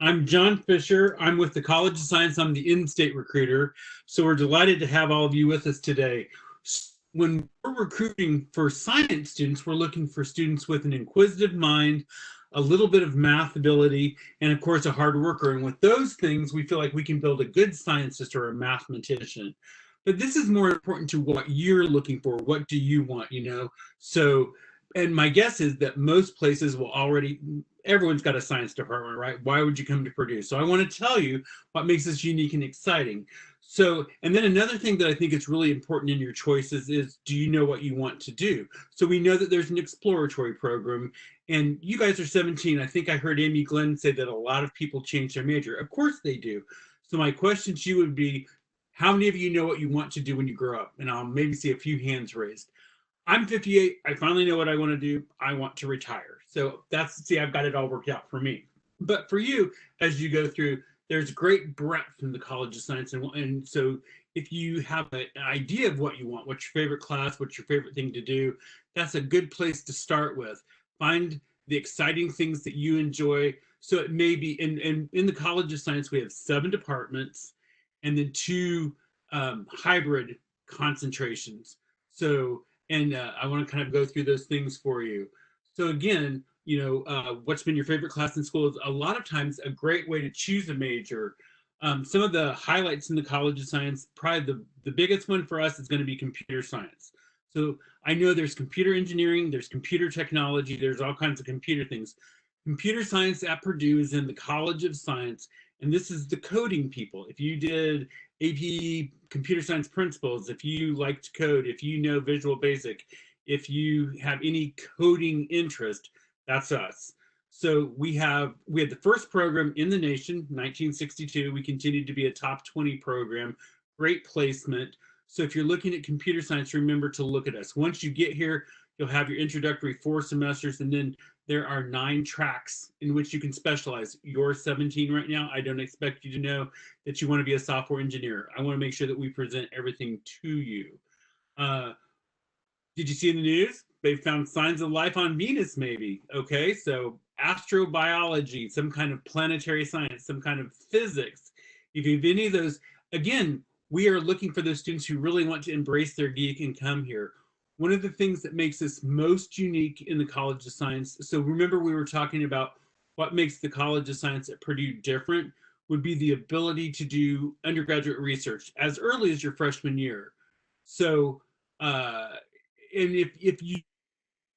I'm John Fisher. I'm with the College of Science. I'm the in-state recruiter. So we're delighted to have all of you with us today. When we're recruiting for science students, we're looking for students with an inquisitive mind, a little bit of math ability, and of course a hard worker. And with those things, we feel like we can build a good scientist or a mathematician. But this is more important to what you're looking for. What do you want, you know? So, and my guess is that most places will already, everyone's got a science department, right? Why would you come to Purdue? So I want to tell you what makes us unique and exciting. So, and then another thing that I think is really important in your choices is, do you know what you want to do? So we know that there's an exploratory program, and you guys are 17. I think I heard Amy Glenn say that a lot of people change their major. Of course they do. So my question to you would be, how many of you know what you want to do when you grow up? And I'll maybe see a few hands raised. I'm 58. I finally know what I want to do. I want to retire. So that's, see, I've got it all worked out for me. But for you, as you go through, there's great breadth in the College of Science. And so if you have an idea of what you want, what's your favorite class, what's your favorite thing to do, that's a good place to start with. Find the exciting things that you enjoy. So it may be, in the College of Science, we have 7 departments and then 2 hybrid concentrations. So, and I want to kind of go through those things for you. So again, you know, what's been your favorite class in school is a lot of times a great way to choose a major. Some of the highlights in the College of Science, probably the biggest one for us is going to be computer science. So I know there's computer engineering, there's computer technology, there's all kinds of computer things. Computer science at Purdue is in the College of Science, and this is the coding people. If you did AP computer science principles, if you like to code, if you know Visual Basic, if you have any coding interest, that's us. So we had the first program in the nation, 1962. We continued to be a top 20 program, great placement. So if you're looking at computer science, remember to look at us. Once you get here, You'll have your introductory 4 semesters, and then there are 9 tracks in which you can specialize. You're 17 right now. I don't expect you to know that you want to be a software engineer. I want to make sure that we present everything to you. Did you see in the news? They found signs of life on Venus, maybe. Okay, so astrobiology, some kind of planetary science, some kind of physics. If you have any of those, again, we are looking for those students who really want to embrace their geek and come here. One of the things that makes us most unique in the College of Science, so remember we were talking about what makes the College of Science at Purdue different, would be the ability to do undergraduate research as early as your freshman year. So, and if you,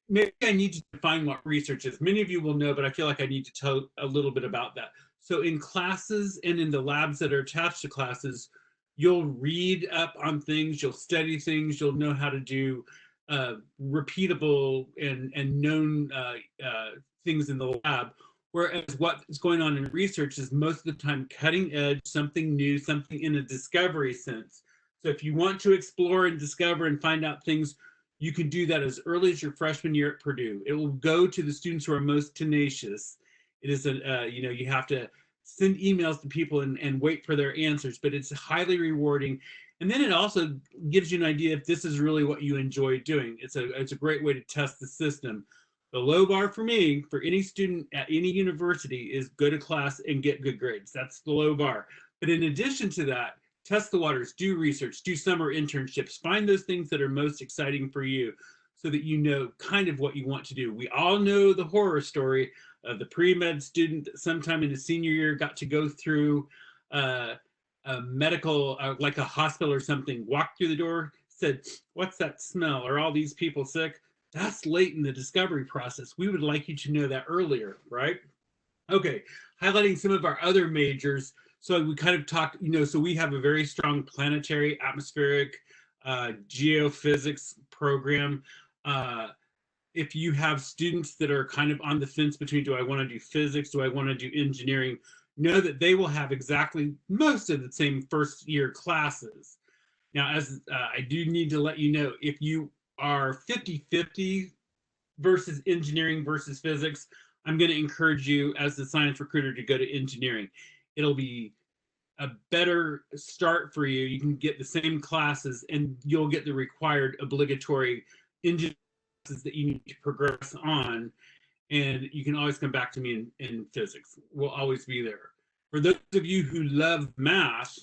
maybe I need to define what research is. Many of you will know, but I feel like I need to tell a little bit about that. So in classes and in the labs that are attached to classes, you'll read up on things, you'll study things, you'll know how to do repeatable and known things in the lab. Whereas what is going on in research is most of the time cutting edge, something new, something in a discovery sense. So if you want to explore and discover and find out things, you can do that as early as your freshman year at Purdue. It will go to the students who are most tenacious. It is you have to send emails to people and wait for their answers, but it's highly rewarding. And then it also gives you an idea if this is really what you enjoy doing. It's a great way to test the system. The low bar for me, for any student at any university, is go to class and get good grades. That's the low bar. But in addition to that, test the waters, do research, do summer internships, find those things that are most exciting for you so that you know kind of what you want to do. We all know the horror story of the pre-med student that sometime in his senior year got to go through a medical, like a hospital or something, walked through the door, said, "What's that smell? Are all these people sick?" That's late in the discovery process. We would like you to know that earlier, right? Okay, highlighting some of our other majors. So we kind of talked, so we have a very strong planetary, atmospheric, geophysics program. If you have students that are kind of on the fence between, do I want to do physics, do I want to do engineering, know that they will have exactly most of the same first year classes. Now, as I do need to let you know, if you are 50-50 versus engineering versus physics, I'm going to encourage you as the science recruiter to go to engineering. It'll be a better start for you. You can get the same classes and you'll get the required obligatory engineering classes that you need to progress on. And you can always come back to me in physics. We'll always be there. For those of you who love math,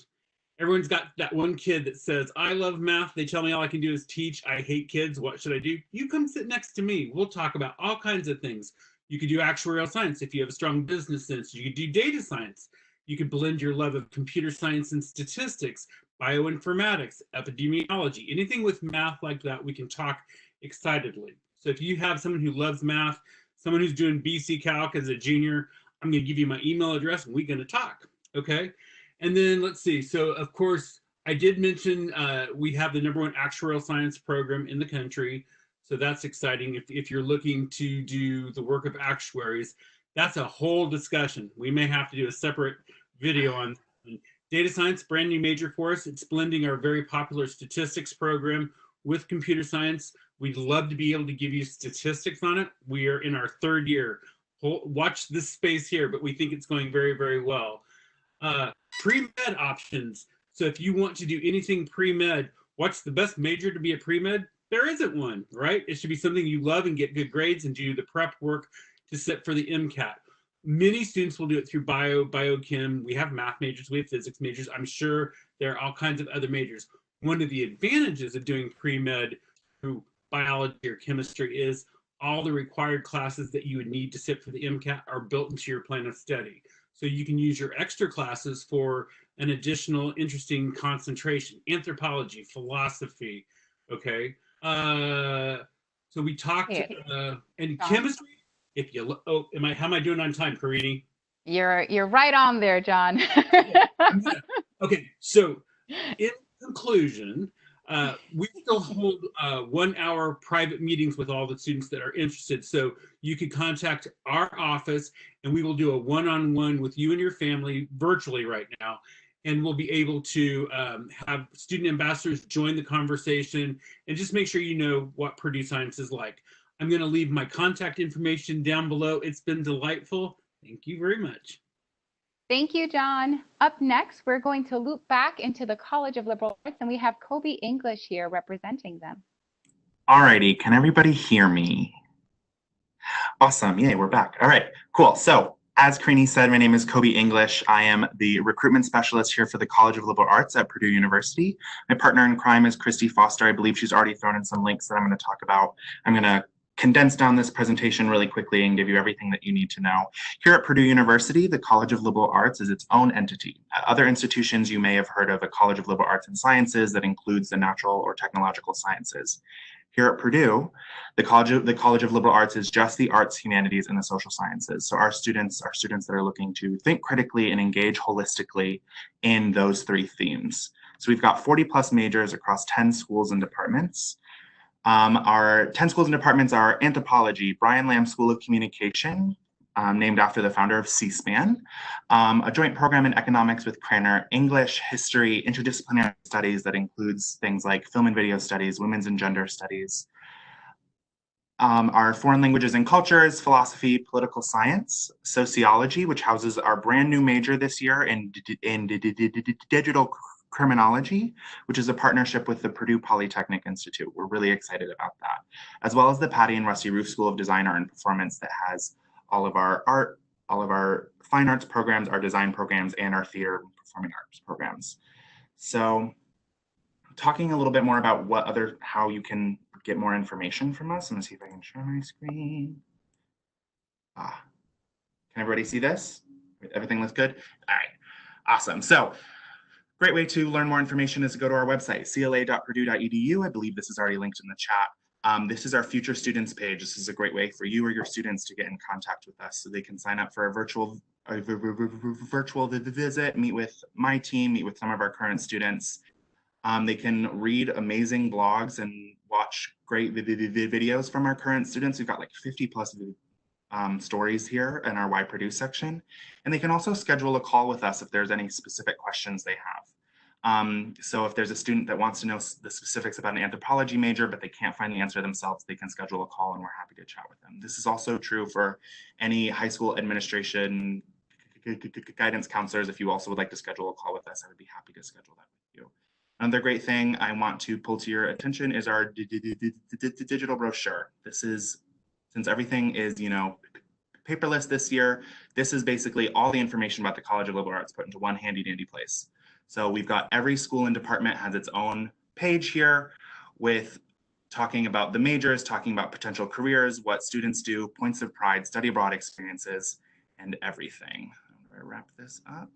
everyone's got that one kid that says, "I love math. They tell me all I can do is teach. I hate kids. What should I do?" You come sit next to me. We'll talk about all kinds of things. You could do actuarial science if you have a strong business sense. You could do data science. You could blend your love of computer science and statistics, bioinformatics, epidemiology, anything with math like that, we can talk excitedly. So if you have someone who loves math, someone who's doing BC Calc as a junior, I'm going to give you my email address and we're going to talk, okay? And then let's see. So of course, I did mention we have the #1 actuarial science program in the country. So that's exciting. If you're looking to do the work of actuaries, that's a whole discussion. We may have to do a separate video on data science, brand new major for us. It's blending our very popular statistics program with computer science. We'd love to be able to give you statistics on it. We are in our 3rd year. Watch this space here, but we think it's going very, very well. Pre-med options. So if you want to do anything pre-med, what's the best major to be a pre-med? There isn't one, right? It should be something you love and get good grades and do the prep work to sit for the MCAT. Many students will do it through biochem. We have math majors, we have physics majors. I'm sure there are all kinds of other majors. One of the advantages of doing pre-med through biology or chemistry is all the required classes that you would need to sit for the MCAT are built into your plan of study. So you can use your extra classes for an additional interesting concentration, anthropology, philosophy, okay? So we talked, and chemistry, if you, how am I doing on time, Karini? You're right on there, John. Okay, so in conclusion, we still hold 1-hour private meetings with all the students that are interested. So you can contact our office and we will do a one-on-one with you and your family virtually right now. and we'll be able to have student ambassadors join the conversation and just make sure you know what Purdue Science is like. I'm going to leave my contact information down below. It's been delightful. Thank you very much. Thank you, John. Up next, we're going to loop back into the College of Liberal Arts, and we have Kobe English here representing them. Alrighty, can everybody hear me? Awesome, yay, we're back. All right, cool. So as Karini said, my name is Kobe English. I am the recruitment specialist here for the College of Liberal Arts at Purdue University. My partner in crime is Christy Foster. I believe she's already thrown in some links that I'm going to talk about. I'm going to condense down this presentation really quickly and give you everything that you need to know. Here at Purdue University, the College of Liberal Arts is its own entity. At other institutions, you may have heard of a College of Liberal Arts and Sciences that includes the natural or technological sciences. Here at Purdue, the College of Liberal Arts is just the arts, humanities, and the social sciences. So our students that are looking to think critically and engage holistically in those three themes. So we've got 40 plus majors across 10 schools and departments. Our 10 schools and departments are anthropology, Brian Lamb School of Communication, named after the founder of C-SPAN, a joint program in economics with Craner, English, history, interdisciplinary studies that includes things like film and video studies, women's and gender studies, our foreign languages and cultures, philosophy, political science, sociology, which houses our brand new major this year in digital criminology, which is a partnership with the Purdue Polytechnic Institute. We're really excited about that, as well as the Patty and Rusty Roof School of Design, Art, and Performance that has all of our art, all of our fine arts programs, our design programs, and our theater and performing arts programs. So talking a little bit more about how you can get more information from us. I'm gonna see if I can share my screen. Can everybody see this? Everything looks good? All right, awesome. So great way to learn more information is to go to our website, cla.purdue.edu. I believe this is already linked in the chat. This is our future students page. This is a great way for you or your students to get in contact with us so they can sign up for a virtual visit, meet with my team, meet with some of our current students. They can read amazing blogs and watch great videos from our current students. We've got like 50 plus stories here in our Why Purdue section. And they can also schedule a call with us if there's any specific questions they have. So if there's a student that wants to know the specifics about an anthropology major, but they can't find the answer themselves, they can schedule a call and we're happy to chat with them. This is also true for any high school administration guidance counselors. If you also would like to schedule a call with us, I would be happy to schedule that with you. Another great thing I want to pull to your attention is our digital brochure. This is, since everything is, paperless this year, this is basically all the information about the College of Liberal Arts put into one handy dandy place. So we've got every school and department has its own page here with talking about the majors, talking about potential careers, what students do, points of pride, study abroad experiences, and everything. How do I wrap this up?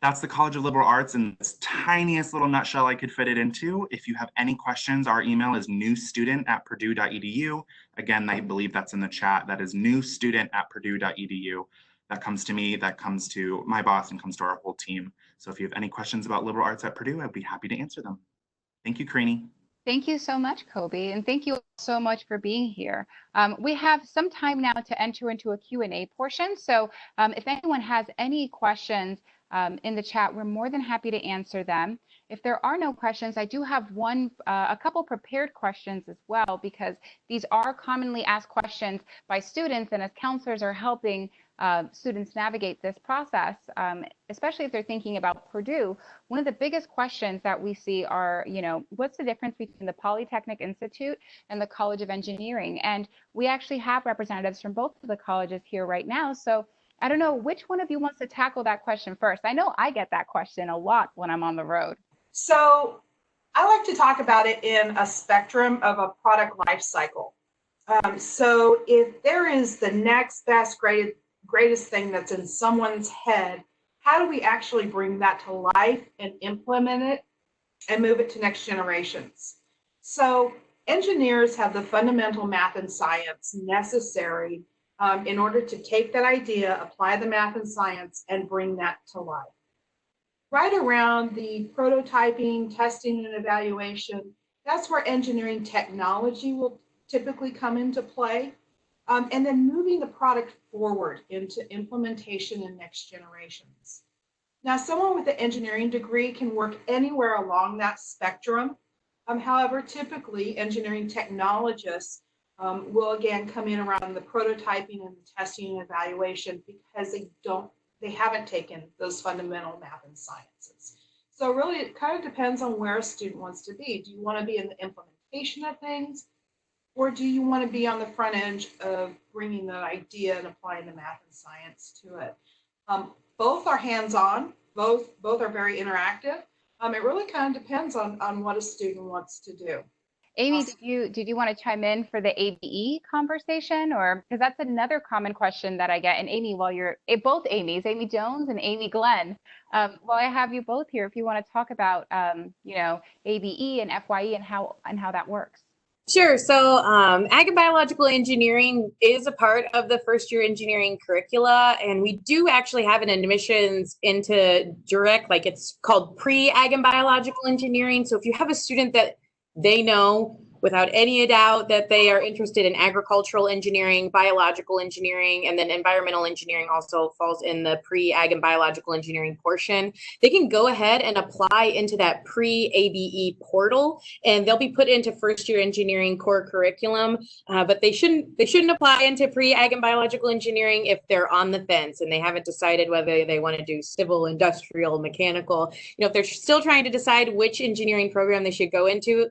That's the College of Liberal Arts in this tiniest little nutshell I could fit it into. If you have any questions, our email is newstudent@purdue.edu. Again, I believe that's in the chat. That is newstudent@purdue.edu. That comes to me, that comes to my boss, and comes to our whole team. So if you have any questions about liberal arts at Purdue, I'd be happy to answer them. Thank you, Karini. Thank you so much, Kobe, and thank you so much for being here. We have some time now to enter into a Q&A portion. So if anyone has any questions in the chat, we're more than happy to answer them. If there are no questions, I do have a couple prepared questions as well, because these are commonly asked questions by students, and as counselors are helping students navigate this process, especially if they're thinking about Purdue. One of the biggest questions that we see are, what's the difference between the Polytechnic Institute and the College of Engineering? And we actually have representatives from both of the colleges here right now. So I don't know which one of you wants to tackle that question first. I know I get that question a lot when I'm on the road. So I like to talk about it in a spectrum of a product life cycle. So if there is the next best greatest thing that's in someone's head, how do we actually bring that to life and implement it and move it to next generations? So engineers have the fundamental math and science necessary in order to take that idea, apply the math and science, and bring that to life. Right around the prototyping, testing, and evaluation, that's where engineering technology will typically come into play. And then moving the product forward into implementation in next generations. Now, someone with an engineering degree can work anywhere along that spectrum. However, typically engineering technologists will again come in around the prototyping and the testing and evaluation because they haven't taken those fundamental math and sciences. So really it kind of depends on where a student wants to be. Do you want to be in the implementation of things, or do you want to be on the front end of bringing that idea and applying the math and science to it? Both are hands-on, both are very interactive. It really kind of depends on what a student wants to do. Amy, Awesome. did you want to chime in for the ABE conversation, or because that's another common question that I get? And Amy, while you're both Amy's, Amy Jones and Amy Glenn, while I have you both here, if you want to talk about ABE and FYE and how that works. Sure. So ag and biological engineering is a part of the first year engineering curricula, and we do actually have an admissions into direct, like it's called pre-ag and biological engineering. So if you have a student that they know without any doubt that they are interested in agricultural engineering, biological engineering, and then environmental engineering also falls in the pre-ag and biological engineering portion, they can go ahead and apply into that pre-ABE portal, and they'll be put into first year engineering core curriculum. But they shouldn't apply into pre-ag and biological engineering if they're on the fence and they haven't decided whether they want to do civil, industrial, mechanical. If they're still trying to decide which engineering program they should go into,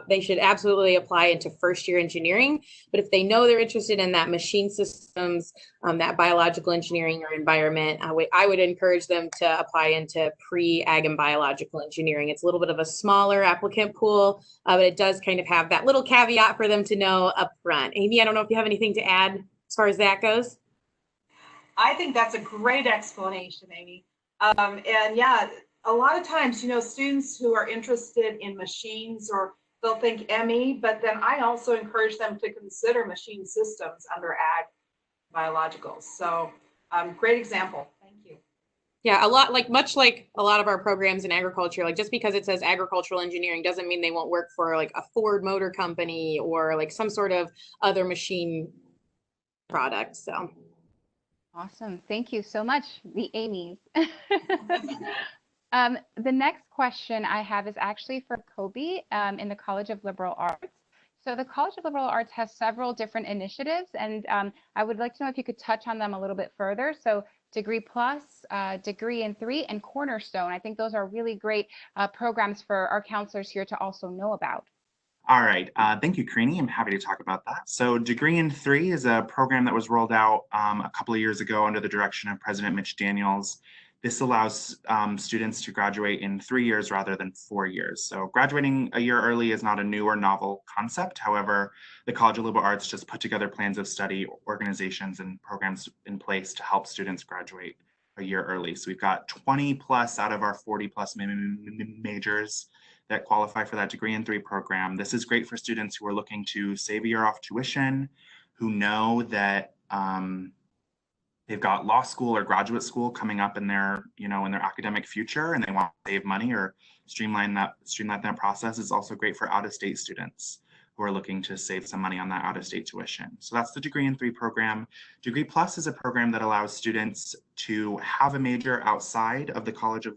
they should absolutely apply into first year engineering. But if they know they're interested in that machine systems, that biological engineering or environment, I would encourage them to apply into pre-ag and biological engineering. It's a little bit of a smaller applicant pool, but it does kind of have that little caveat for them to know up front. Amy, I don't know if you have anything to add as far as that goes. I think that's a great explanation, Amy. And yeah, a lot of times, students who are interested in machines, or they'll think ME, but then I also encourage them to consider machine systems under ag biologicals. So great example. Thank you. Yeah, much like a lot of our programs in agriculture, like just because it says agricultural engineering doesn't mean they won't work for like a Ford Motor Company or like some sort of other machine product. So Awesome. Thank you so much, the Amy's. The next question I have is actually for Kobe in the College of Liberal Arts. So the College of Liberal Arts has several different initiatives, and I would like to know if you could touch on them a little bit further. So Degree Plus, Degree in 3, and Cornerstone. I think those are really great programs for our counselors here to also know about. All right, thank you, Karini. I'm happy to talk about that. So Degree in 3 is a program that was rolled out a couple of years ago under the direction of President Mitch Daniels. This allows students to graduate in 3 years rather than 4 years. So graduating a year early is not a new or novel concept. However, the College of Liberal Arts just put together plans of study, organizations, and programs in place to help students graduate a year early. So we've got 20 plus out of our 40 plus majors that qualify for that Degree in 3 program. This is great for students who are looking to save a year off tuition, who know that they've got law school or graduate school coming up in their, in their academic future, and they want to save money or streamline that process. Is also great for out-of-state students who are looking to save some money on that out-of-state tuition. So that's the Degree in 3 program. Degree Plus is a program that allows students to have a major outside of the College of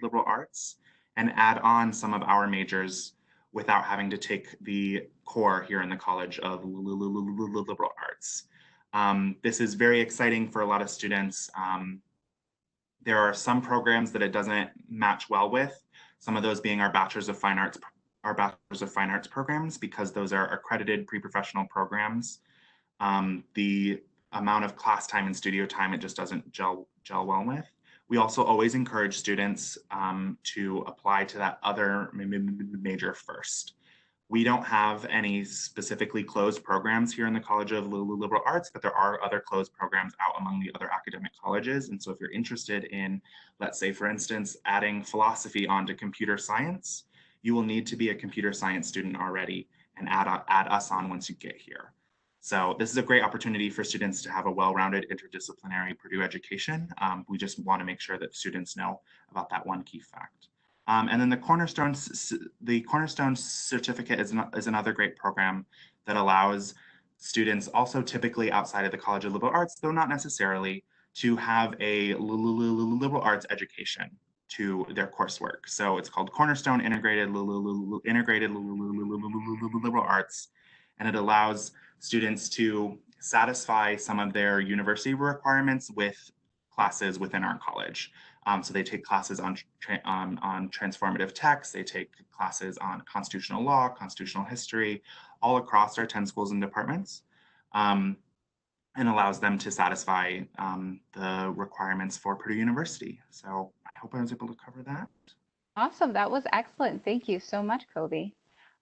Liberal Arts and add on some of our majors without having to take the core here in the College of Liberal Arts. This is very exciting for a lot of students. There are some programs that it doesn't match well with, some of those being our Bachelor's of Fine Arts programs, because those are accredited pre-professional programs. The amount of class time and studio time, it just doesn't gel well with. We also always encourage students to apply to that other major first. We don't have any specifically closed programs here in the College of Liberal Arts, but there are other closed programs out among the other academic colleges. And so if you're interested in, let's say, for instance, adding philosophy onto computer science, you will need to be a computer science student already and add us on once you get here. So this is a great opportunity for students to have a well-rounded interdisciplinary Purdue education. We just want to make sure that students know about that one key fact. And then the Cornerstone Certificate is another great program that allows students, also typically outside of the College of Liberal Arts, though not necessarily, to have a liberal arts education to their coursework. So it's called Cornerstone Integrated Liberal Arts, and it allows students to satisfy some of their university requirements with classes within our college. So they take classes on transformative text, they take classes on constitutional law, constitutional history, all across our 10 schools and departments, and allows them to satisfy the requirements for Purdue University. So I hope I was able to cover that. Awesome. That was excellent. Thank you so much, Kobe.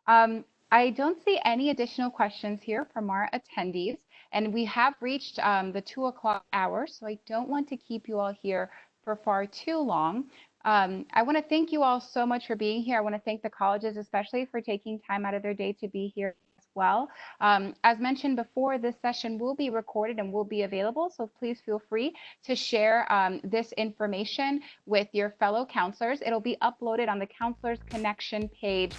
I don't see any additional questions here from our attendees, and we have reached the 2 o'clock hour, so I don't want to keep you all here for far too long. I want to thank you all so much for being here. I want to thank the colleges especially for taking time out of their day to be here as well. As mentioned before, this session will be recorded and will be available, so please feel free to share this information with your fellow counselors. It'll be uploaded on the Counselors Connection page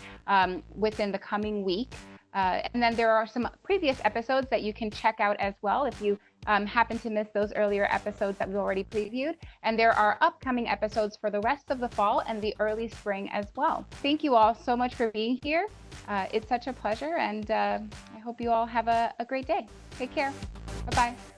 within the coming week. And then there are some previous episodes that you can check out as well if you happen to miss those earlier episodes that we already previewed. And there are upcoming episodes for the rest of the fall and the early spring as well. Thank you all so much for being here. It's such a pleasure, and I hope you all have a great day. Take care. Bye-bye.